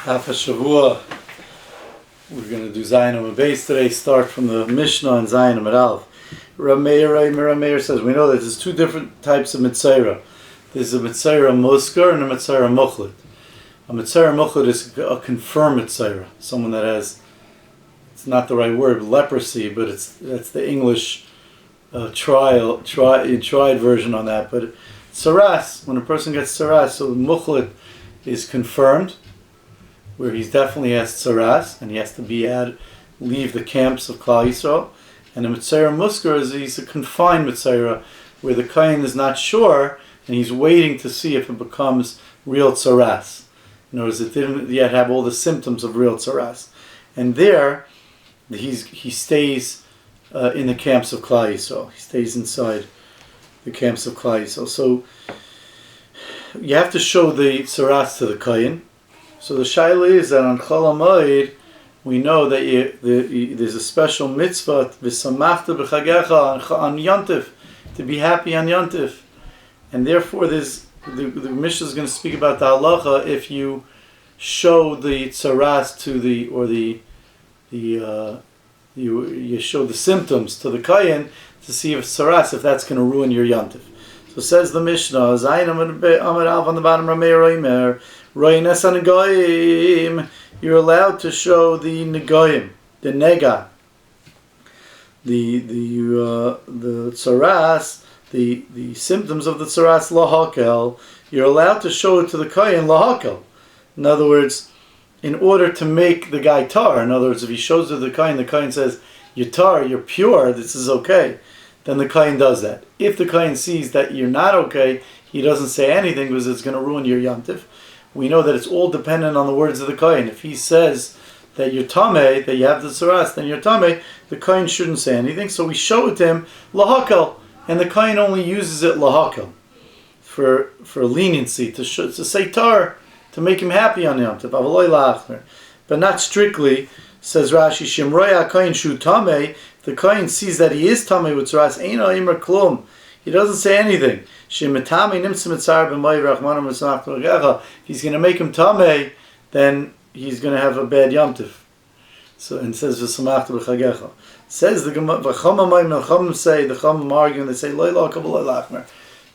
Hashavua. We're going to do Zayin Amud Beis today. Start from the Mishnah and Zayin Amud Aleph. Rameir says we know that there's two different types of mitzayra. There's a mitzayra muskar and a mitzayra muchlit. A mitzayra muchlit is a confirmed mitzayra, someone that has, it's not the right word, leprosy, but that's the English tried version on that. But saras, when a person gets saras, so muchlit is confirmed, where he definitely has tsaras, and he has to leave the camps of Klal Yisrael. And the Mitzayra Muskar he's a confined Mitzayra, where the Kayin is not sure, and he's waiting to see if it becomes real tsaras. In other words, it didn't yet have all the symptoms of real tsaras. And there, he stays in the camps of Klal Yisrael. He stays inside the camps of Klal Yisrael. So, you have to show the tsaras to the Kayin. So the shaila is that on Chol Moed we know that there's a special mitzvah v'samachta b'chagecha on Yontif, to be happy on Yontif, and therefore the Mishnah is going to speak about the halacha if you show the tsaras you show the symptoms to the kayin to see if tsaras, if that's going to ruin your Yontif. So says the Mishnah, Zayin Amud Aleph on the bottom, Rameir you're allowed to show the negoyim, the nega, the tsaras, the symptoms of the tsaras lahakel. You're allowed to show it to the kayin lahakel. In other words, in order to make the guy tar. In other words, if he shows it to the kayin says, "You're tar, you're pure, this is okay," then the kayin does that. If the kayin sees that you're not okay, he doesn't say anything because it's going to ruin your yontif. We know that it's all dependent on the words of the kayin. If he says that you're tameh, that you have the tsaras, then you're tameh, the kayin shouldn't say anything. So we show it to him lahakel, and the kayin only uses it lahakel for leniency, to say tar, to make him happy on Yom Tov, but not strictly. Says Rashi, Shimroya kayin shu tameh. The kayin sees that he is tameh with tsaras, eino imar klum. He doesn't say anything. If he's going to make him tameh, then he's going to have a bad yomtiv. So, and it says v'samachta b'chagecha. Says the Chachamim say, the Chachamim argue, and they say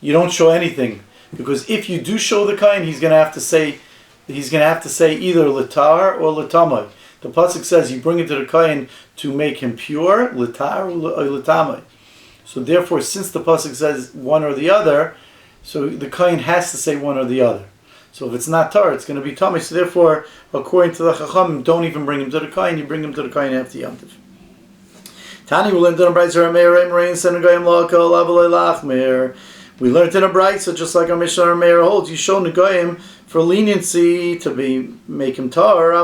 you don't show anything, because if you do show the kain, he's going to have to say either litar or litamai. The pasuk says you bring it to the kain to make him pure, litar or litamai. So therefore, since the pasuk says one or the other, so the kain has to say one or the other. So if it's not tar, it's going to be tamei. So therefore, according to the Chachamim, don't even bring him to the kain. You bring him to the kain after Yom Tov. Tani, we learned in a brayso we learned in a brayso, just like our Mishnah Rameir holds, you show negoyim for leniency to make him tar,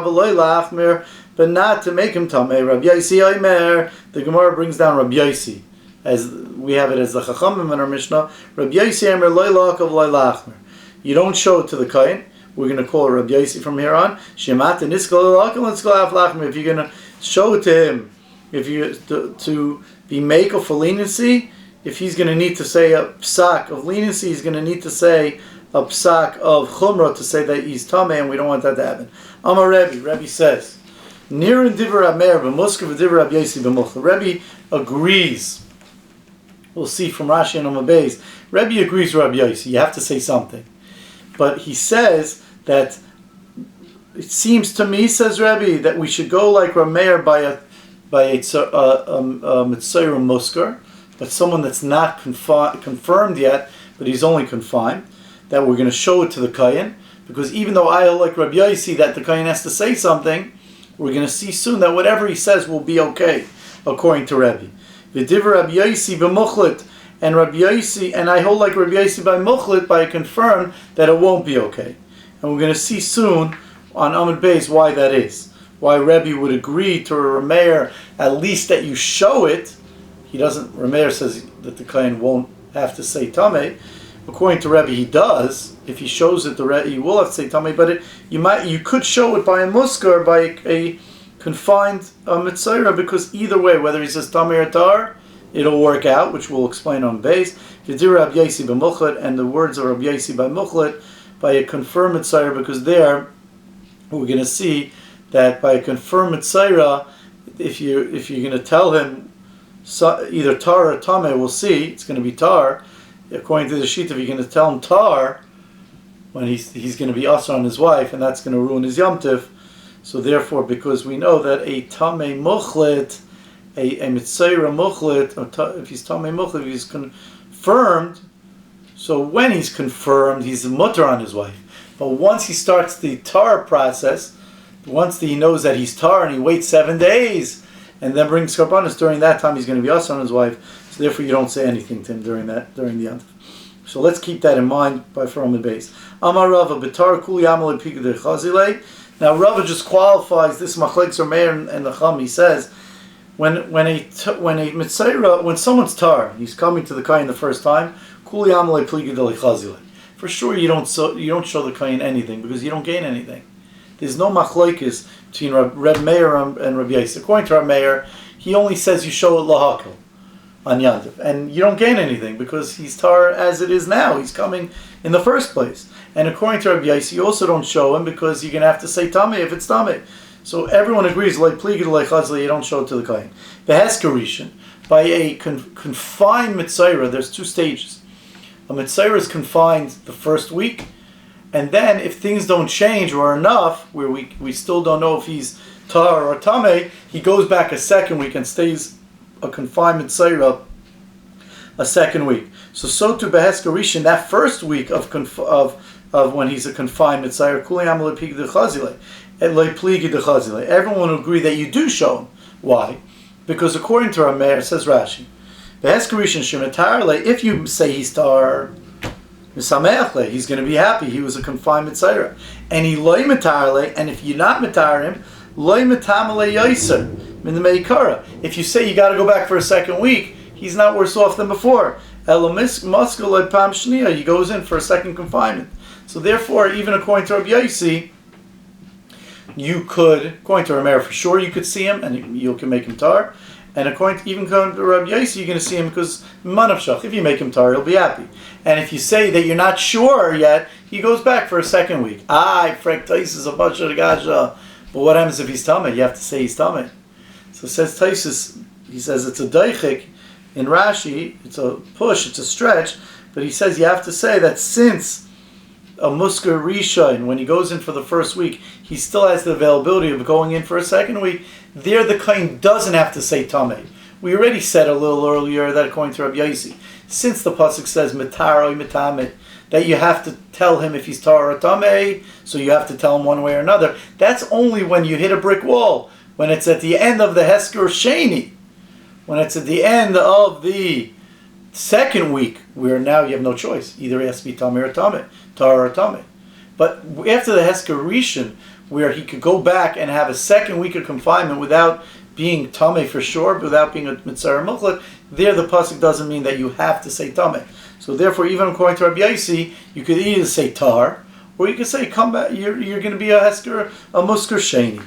but not to make him tamei. Rabbi Yosi Omer, the Gemara brings down Rabbi Yosi, as we have it as the Chachamim in our Mishnah. Rabbi Yosi Omer loy la'akav loy la'achmer. You don't show it to the kain. We're going to call it Rabbi Yosi from here on. Shemat and niskal la'akav niskal af la'achmer. If you're going to show it to him, if you to be makel for leniency, if he's going to need to say a psak of leniency, he's going to need to say a psak of chumrah to say that he's tamei, and we don't want that to happen. Amar Rebbe says, Nir and Divrei Rab Meir b'muskar v'Divrei Rab Yosi b'muchla. Rebbe agrees. We'll see from Rashi and Amud Beis. Rebbe agrees with Rabbi Yosi. You have to say something, but he says that it seems to me, says Rebbe, that we should go like Rab Meir by a mitzayra muskar, but someone that's not confirmed yet, but he's only confined. That we're going to show it to the kayin, because even though I like Rabbi Yosi that the kayin has to say something, we're going to see soon that whatever he says will be okay, according to Rebbe. V'divrei Rabbi Yosi b'muchlit, and Rabbi Yosi, and I hold like Rabbi Yosi by muchlit, by confirmed that it won't be okay. And we're going to see soon on Amud Beis why that is. Why Rebbe would agree to Rameir at least that you show it. He doesn't. Rameir says that the kain won't have to say tamei. According to Rebbe, he does. If he shows it, he will have to say tamei. But you could show it by a muskar, by a confined mitzayra, because either way, whether he says tamei or tar, it'll work out, which we'll explain on base. V'dir Rabbi Yosi b'muchlet, and the words of Rabbi Yosi by muchlet, by a confirmed mitzayra, because there we're going to see that by a confirmed Mitzayra, if you're going to tell him either tar or tameh, we'll see, it's going to be tar. According to the sheet, if you're going to tell him tar, when he's going to be asr on his wife, and that's going to ruin his Yom Tif. So therefore, because we know that a tameh muchlet, a mitzayra muchlet, if he's tameh muchlet, if he's confirmed, so when he's confirmed, he's a mutter on his wife. But once he starts the tar process, once he knows that he's tar and he waits 7 days, and then brings karbanos, during that time he's going to be asr on his wife. So therefore, you don't say anything to him during the Yom Tif. So let's keep that in mind from the base. Amar Rava betar kuli amalei pigdei chazilei. Now Rava just qualifies this machlekes or meir and the Chum. He says when someone's tar, he's coming to the kain the first time. Kuli amalei pigdei chazilei. For sure, you don't show the kain anything because you don't gain anything. There's no machlekes between Reb Meir and Reb Yosef. According to Reb Meir, he only says you show it lahakol on Yantiv, and you don't gain anything because he's tar as it is now. He's coming in the first place. And according to Rabbi Yossi, you also don't show him because you're going to have to say tameh if it's tameh. So everyone agrees, like pligid, like chazli, you don't show it to the kohen. Beheskarishin, by a confined mitzayra, there's 2 stages. A mitzayra is confined the first week, and then if things don't change or enough, where we still don't know if he's tar or tameh, he goes back a second week and stays a confinement Mitzayra a second week. So to Beheskarishin, that first week of when he's a confined Mitzayra, Kuliyam Lepigi de Chazile, and Lepligi de Chazile. Everyone will agree that you do show him. Why? Because according to Rameir, says Rashi, Beheskarishin Shematarle, if you say he's tar Misameachle, he's going to be happy. He was a confined Mitzayra. And he loy Metarle, and if you're not Metar him, loy Metamale Yoiser. If you say you got to go back for a second week, he's not worse off than before. He goes in for a second confinement. So therefore, even according to Rabbi Yossi, you could, according to Rameir, for sure you could see him and you can make him tar. And according to Rabbi Yossi, you're going to see him because manavshach. If you make him tar, he'll be happy. And if you say that you're not sure yet, he goes back for a second week. Frek Tais is a bunch of gaja. But what happens if he's tameh? You have to say he's tameh. So says Taisus, he says it's a daichik in Rashi, it's a push, it's a stretch, but he says you have to say that since a musker rishon, when he goes in for the first week, he still has the availability of going in for a second week, there the kohen doesn't have to say tameh. We already said a little earlier that according to Rabbi Yossi, since the pasuk says metaroi metameh, that you have to tell him if he's tar or tameh, so you have to tell him one way or another. That's only when you hit a brick wall. When it's at the end of the Hesker Sheni, when it's at the end of the second week, where now you have no choice. Either it has to be Tameh or Tameh, Tar or Tameh. But after the Hesker Rishon, where he could go back and have a second week of confinement without being Tameh for sure, without being a Mitzayra Muchlet, there the pasuk doesn't mean that you have to say Tameh. So therefore, even according to Rabbi Yossi, you could either say Tar, or you could say, come back, you're going to be a Musker Sheni.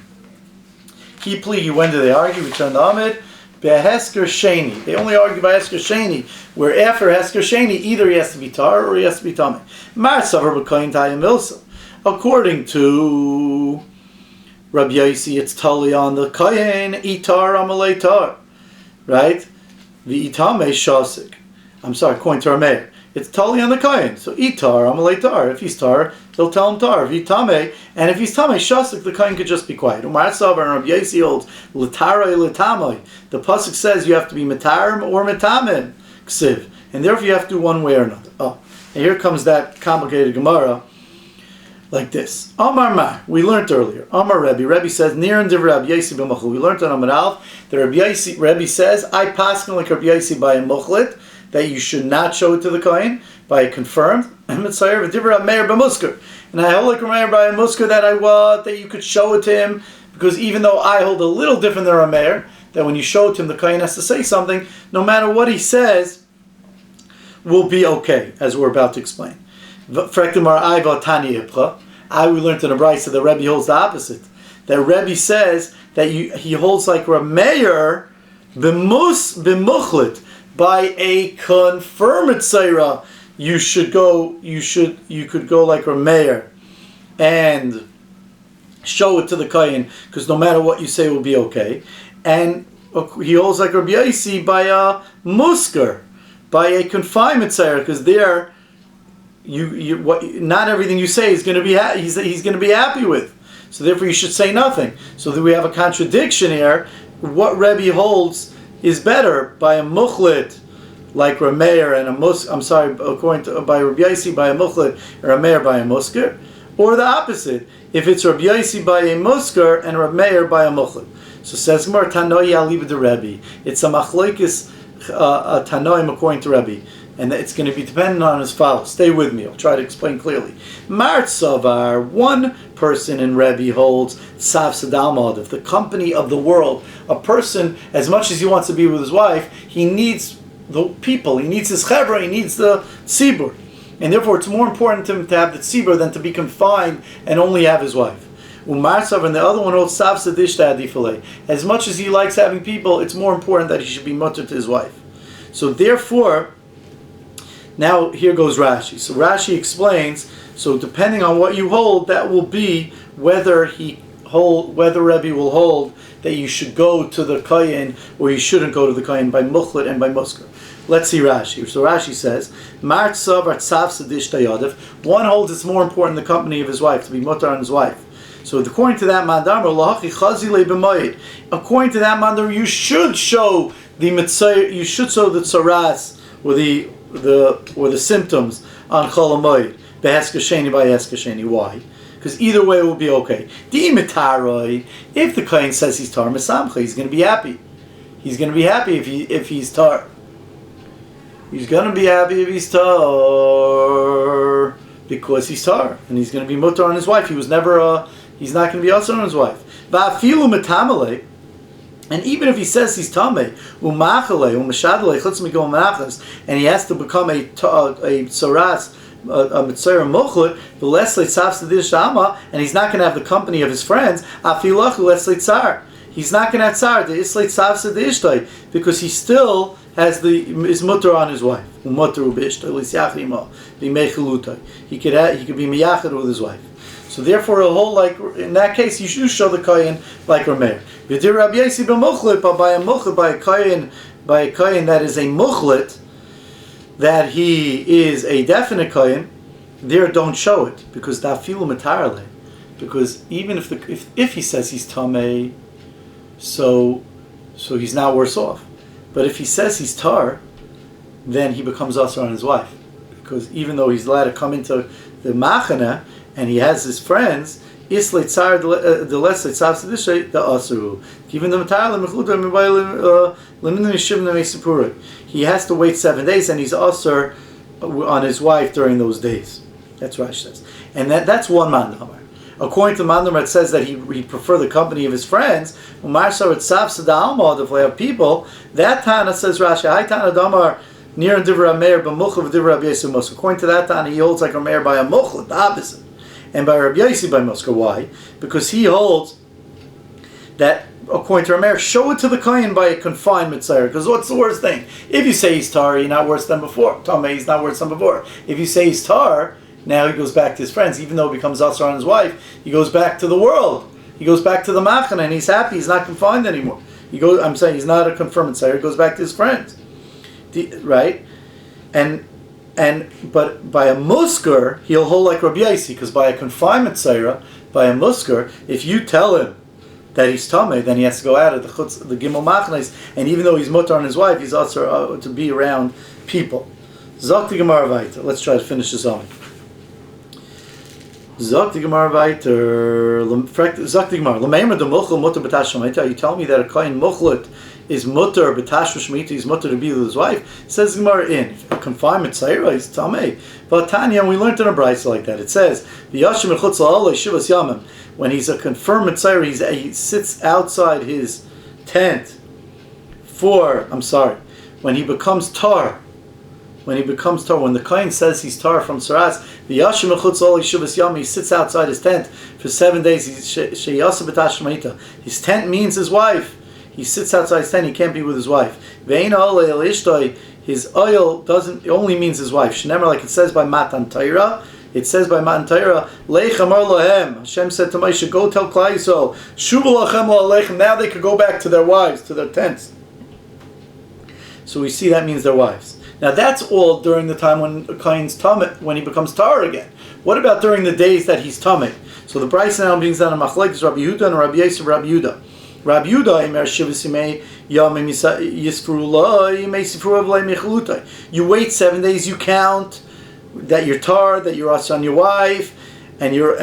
When do they argue? Return to Ahmed. Behesker Sheni. They only argue by Hesker Sheni, where after Hesker Sheni, either he has to be tar or he has to be tameh. Mar Savar B'Koyin Tayim Milsa. According to Rabbi Yossi, it's totally on the Koyin Itar Amalei Tar, right? The Itameh Shasik. I'm sorry, according to Rameir. It's totally on the Koyin. So Itar Amalei Tar. If he's tar, they'll tell him tar. If he's tameh, and if he's tameh shasik, the kohen could just be quiet. Umar Savar and Rabbi Yossi holds l'tarei l'tamei. The pasuk says you have to be metarim or metamim ksiv, and therefore you have to do one way or another. Oh, and here comes that complicated Gemara, like this. Amar Ma, we learned earlier. Amar Rebbe. Rebbe says near and div Rabbi Yossi b'machul. We learned on Amar Aleph that Rebbe says I paskin like Rabbi Yossi by a muchlet, that you should not show it to the kohen by a confirmed mitzayir v'divra meir b'musker. And I hold like Rameir by a musker that I want that you could show it to him, because even though I hold a little different than Rameir, that when you show it to him, the kohen has to say something. No matter what he says, will be okay, as we're about to explain. We learned in a brayso that Rebbe holds the opposite. That Rebbe says that he holds like Rameir b'muchlet. By a confirmed tzayra, you could go like Rameir and show it to the Kohen, because no matter what you say will be okay. And he holds like Rabbi Yossi by a musker, by a confinement tzara, because there, not everything you say is going to be he's going to be happy with. So therefore, you should say nothing. So that we have a contradiction here. What Rebbe holds is better by a muchlit like Rameir and a according to by Rabbi Yossi by a muchlit, or Rameir by a musker, or the opposite. If it's Rabbi Yossi by a musker and Rameir by a muchlit. So says Gemara Tanoi Aliba de Rebbe. It's a machlokes Tanoim according to Rebbe, and it's going to be dependent on as follows. Stay with me. I'll try to explain clearly. Mar Tzavar, one person in Rebbe holds Sav Sadalmod, of the company of the world. A person, as much as he wants to be with his wife, he needs the people. He needs his chevra. He needs the tzibur, and therefore it's more important to him to have the tzibur than to be confined and only have his wife. Umarsav, and the other one holds Sav Sadishta Adifale. As much as he likes having people, it's more important that he should be mutter to his wife. So therefore, now here goes Rashi. So Rashi explains, so depending on what you hold, that will be whether Rebbe will hold that you should go to the Kohen or you shouldn't go to the Kohen by Muchlet and by Musker. Let's see Rashi. So Rashi says, Mar Tzav Artzav Sadishta Yadav. One holds it's more important the company of his wife, to be mutter on his wife. So according to that mandar, according to that mandar, you should show the mitzvah, you should show the tzaras or the symptoms on Chol HaMoed, beheskasheni by heskasheni. Why? Because either way it will be okay. If the kohen says he's tar mesamcha, he's going to be happy. He's going to be happy if he's tar. He's going to be happy if he's tar because he's tar, and he's going to be mutar on his wife. He was never. He's not going to be also on his wife. And even if he says he's tamei, and he has to become a tzaras, a mitzvah mochlet, and he's not going to have the company of his friends, he's not going to have tsar, because he still has his mutter on his wife. He could be miyachad with his wife. So therefore, he'll hold like in that case, you should show the kohen like Rameir. V'dir Rabbi Yossi b'muchlet, but by a kohen that is a muchlet, that he is a definite kohen, there don't show it because dafilu matarle, because even if he says he's tamei, so he's not worse off. But if he says he's tar, then he becomes also on his wife, because even though he's allowed to come into the machana and he has his friends, islay tsar the less tzav sedishay the asuru. Even the matar he has to wait 7 days, and he's asur on his wife during those days. That's what Rashi says, and that's one mandamar. According to the mandamar, it says that he prefer the company of his friends. Umar sar tzav sedalma, if we have people. That Tana says Rashi, Hai Tana damar near and divra Rameir b'muchel v'divra Rabbi Yossi b'muchel. According to that Tana, he holds like Rameir by a muchel, the opposite. And by Rabbi Yossi by Musker. Why? Because he holds that, according to Rameir, show it to the kohen by a confined mitzvah. Because what's the worst thing? If you say he's tar, you're not worse than before. Tamei, he's not worse than before. If you say he's tar, now he goes back to his friends. Even though he becomes asar on his wife, he goes back to the world. He goes back to the machana, and he's happy. He's not confined anymore. I'm saying he's not a confirmed mitzvah. He goes back to his friends. Right? But by a musker, he'll hold like Rabbi Yossi, because by a confinement tzara, by a musker, if you tell him that he's tamei, then he has to go out of the gimel machnes, and even though he's mutar on his wife, he's also to be around people. Zok Gemara weiter. Let's try to finish this on. Zok Gemara weiter. Zok Gemara. L'meimer de muchel mutar b'tash shmita. You tell me that a kohen muchlet is mutter b'tash shmita, he's mutter to be with his wife. It says Gemara in a confinement tzara, he's tamei. But Tanya, we learned in a brayso like that. It says v'yashim echutz la'olei shivas yamim. When he's a confirmed tzara, he sits outside his tent when he becomes tar. When the kohen says he's tar from saras, v'yashim echutz la'olei shivas yamim, he sits outside his tent for 7 days. Sheyasa b'tash shmita. His tent means his wife. He sits outside his tent, he can't be with his wife. His oil only means his wife. Shnemer, like it says by Matan Torah, It says by Matan Torah, Leich Amar Lahem. Hashem said to Moshe, go tell Klal Yisrael, Shuvu Lachem La'aleichem. Now they could go back to their wives, to their tents. So we see that means their wives. Now that's all during the time when a Kohen's Tameh, when he becomes Tar again. What about during the days that he's Tameh? So the Bryce now brings down a Machlekes Rabbi Yehuda and Rabbi Yosef Rabbi Yehuda. Rabbi Yehuda, Imer Shivas Yimei Yamim Yisfru Lo Yimei Sifru Avlei Mechalutai. You wait 7 days, you count that you're tar, that you're us on your wife, and you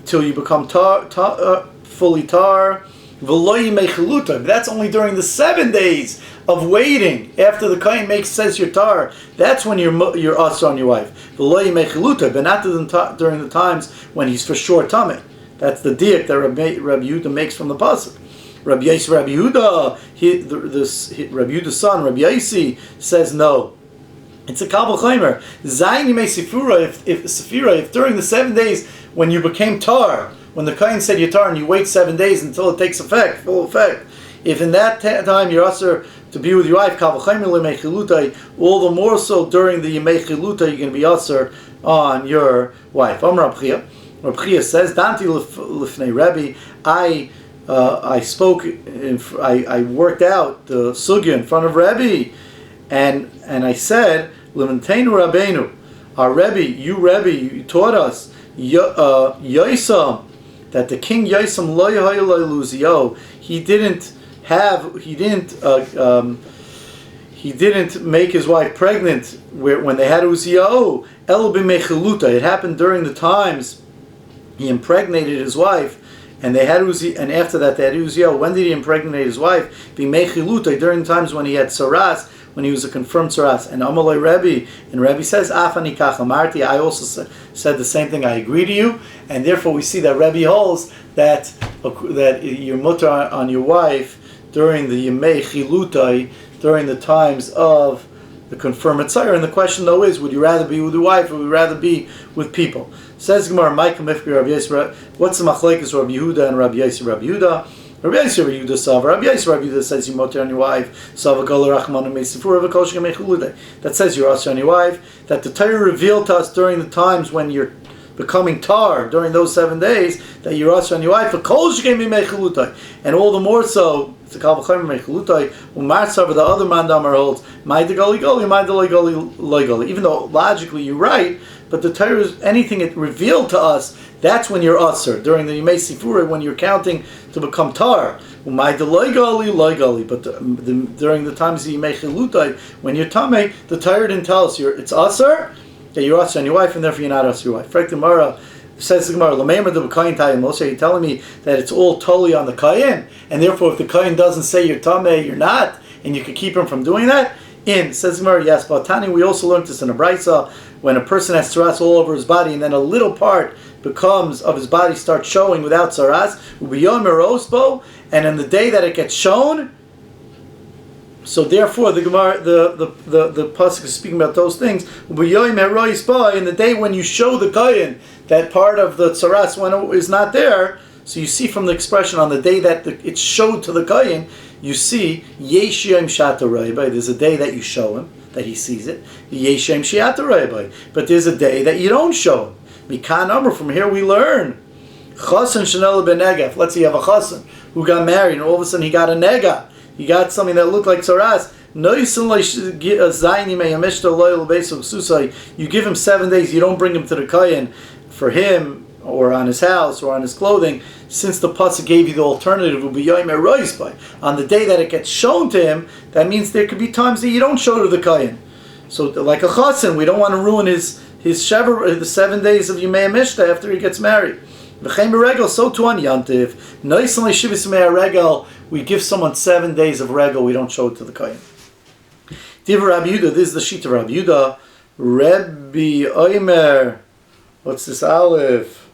till you become fully tar. That's only during the 7 days of waiting after the kohen says you're tar. That's when you're us on your wife. But not during the times when he's for sure tameh. That's the diak that Rabbi Yehuda makes from the pasuk. Rabbi Yosef, Rabbi Yehuda, Rabbi Yehuda's son, Rabbi Yossi, says no. It's a kabel chaimer. Zayin yimei sefira. If during the 7 days when you became tar, when the kohen said you're tar, and you wait 7 days until it takes effect, full effect. If in that time you're usher to be with your wife, kabel chaimer lemei chilutai, all the more so during the yimei chilutai you're going to be usher on your wife. Amar Rab Chia. Rab Chia says, Danti lifnei Rebbe. I spoke. I worked out the sugya in front of Rebbe. And I said, L'mentenu Rabbeinu, our Rebbe, you taught us, Yosam, that the king Yosam lo yahayu luzio, he didn't make his wife pregnant when they had Uzio, elo b'mechiluta. It happened during the times he impregnated his wife, and they had Uzi, and after that they had Uzio. When did he impregnate his wife? B'mechiluta, during the times when he had saras, when he was a confirmed saras. And Amalei Rebbe, and Rebbe says, Afani kach amarti, I also said the same thing, I agree to you, and therefore we see that Rebbe holds that you're mutter on your wife during the Yemei Chilutai, during the times of the confirmed tzara. And the question though is, would you rather be with your wife or would you rather be with people? Says Gemara, what's the machlekes Rabbi Yehuda and Rabbi Yosef Rabbi Yehuda? Rabbi Yosef Rabbi Yehuda Sava. Rabbi Yosef Rabbi Yehuda says you mutter on your wife. Sava Gol Rachman Meisifur V'Kol Shemei Chuludei. That says you're also on your wife. That the Torah revealed to us during the times when you're becoming tar, during those 7 days, that you're also on your wife. V'Kol Shemei Mechulutai. And all the more so, it's a Kal V'Chaim Mechulutai. Umar Sava, the other mandamar holds, Mai de Goli Goli, Mai de Loi Goli Loi Goli. Even though logically you're right, but the Torah is anything it revealed to us. That's when you're usher, during the Yimei Sifura, when you're counting to become tar. But during the times of Yimei Chilutai, when you're tamei, the Torah didn't tell us it's usher, that you're usher on your wife, and therefore you're not usher your wife. Frek the Gemara says the Gemara, you're telling me that it's all totally on the Kayin, and therefore if the Kayin doesn't say you're tamei, you're not, and you can keep him from doing that? Says the Gemara, yes, but Tani, we also learned this in a Brisa, when a person has tzaras all over his body, and then a little part of his body starts showing without tzaras, and in the day that it gets shown, so therefore the Gemara, the pasuk is speaking about those things. In the day when you show the kohen that part of the tzaras when it is not there, so you see from the expression on the day that it's showed to the kohen, you see yesh yom shata raybai. There's a day that you show him that he sees it. Yesh yom shiata raybai. But there's a day that you don't show him. Mikan Amr, from here we learn. Chasan Shanel ben Negaf. Let's say you have a chasan who got married and all of a sudden he got a nega. He got something that looked like tzaras. You give him 7 days, you don't bring him to the kohen for him or on his house or on his clothing, since the pasuk gave you the alternative, on the day that it gets shown to him, that means there could be times that you don't show to the kohen. So like a chasan, we don't want to ruin his shever, the 7 days of Yimei Mishta after he gets married. So too on Yantiv. We give someone 7 days of regal, we don't show it to the kohen. Diva Rabbi Yehuda, this is the sheet of Rabbi Yehuda. Rabbi Omer, what's this aleph?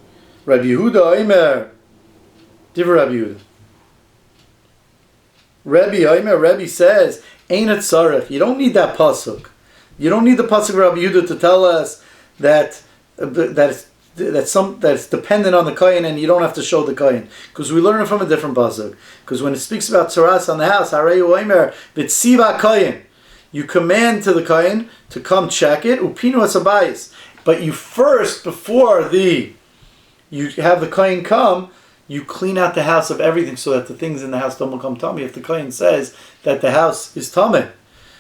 Rabbi Yehuda Omer. Diva Rabbi Yehuda. Rabbi Omer, Rabbi says, ain't it tzarech? You don't need that pasuk. You don't need the pasuk of Rabbi Yehuda to tell us that it's dependent on the kohen and you don't have to show the kohen, because we learn it from a different pasuk. Because when it speaks about tzaras on the house, Hareyu Omer v'tziva kohen, you command to the kohen to come check it. Upinu asabayis, But you first, before you have the kohen come, you clean out the house of everything so that the things in the house don't become tummy. If the kohen says that the house is tummy,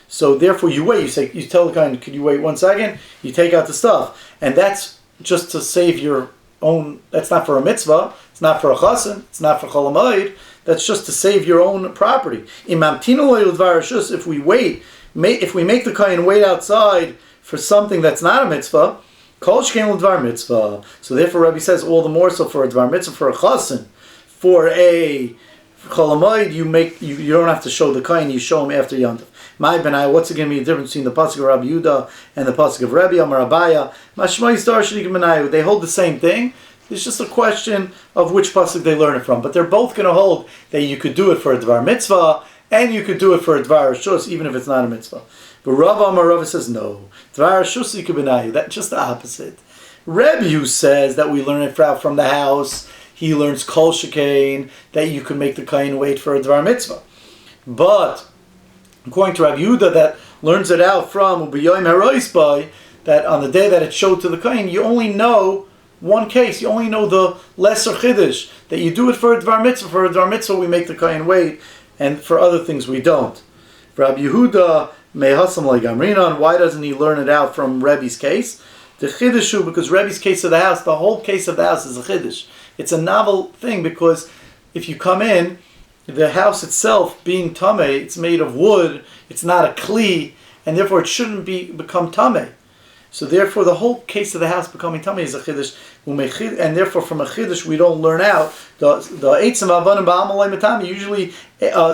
so therefore you wait. You tell the kohen, "Could you wait 1 second?" You take out the stuff, and that's just to save your own. That's not for a mitzvah. It's not for a chassan. It's not for chol hamoed. That's just to save your own property. If we wait, if we make the kohen wait outside for something that's not a mitzvah. Kol shkein l'dvar mitzvah. So therefore, Rabbi says all the more so for a dvar mitzvah, for a chassan, for a chol hamoed, you don't have to show the kohen. You show him after Yom Tov. My benai, what's going to be the difference between the pasuk of Rabbi Yehuda and the pasuk of Rabbi Amar Abaya? Mashmai star shenikim benai. They hold the same thing. It's just a question of which pasuk they learn it from. But they're both going to hold that you could do it for a dvar mitzvah and you could do it for a dvar shus, even if it's not a mitzvah. But Rav Amar Rav says no. Dvar shus yikubenayu. That's just the opposite. Rebbe says that we learn it from the house. He learns kol shekain that you can make the kohen wait for a dvar mitzvah. But according to Rabbi Yehuda, that learns it out from ubiyoyim harois by that on the day that it showed to the kohen, you only know one case. You only know the lesser chiddush that you do it for a dvar mitzvah. For a dvar mitzvah, we make the kohen wait, and for other things we don't. Rabbi Yehuda. Why doesn't he learn it out from Rebbe's case? The chiddush, because Rebbe's case of the house, the whole case of the house is a chiddush. It's a novel thing because if you come in, the house itself being tameh, it's made of wood, it's not a kli, and therefore it shouldn't become tameh. So therefore the whole case of the house becoming tameh is a chiddush, and therefore from a chiddush we don't learn out the eitzim avanim ba'amalei matami. Usually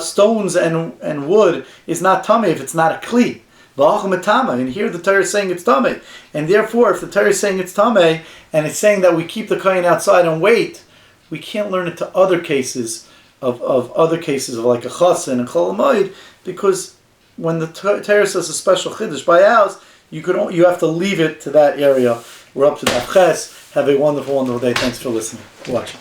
stones and wood is not tameh if it's not a kli. And here the Torah is saying it's tameh, and therefore if the Torah is saying it's tameh and it's saying that we keep the kohen outside and wait, we can't learn it to other cases of like a chassan and chol hamoed, because when the Torah says a special chiddush by house, you have to leave it to that area. We're up to that ches. Have a wonderful, wonderful day. Thanks for listening, watching.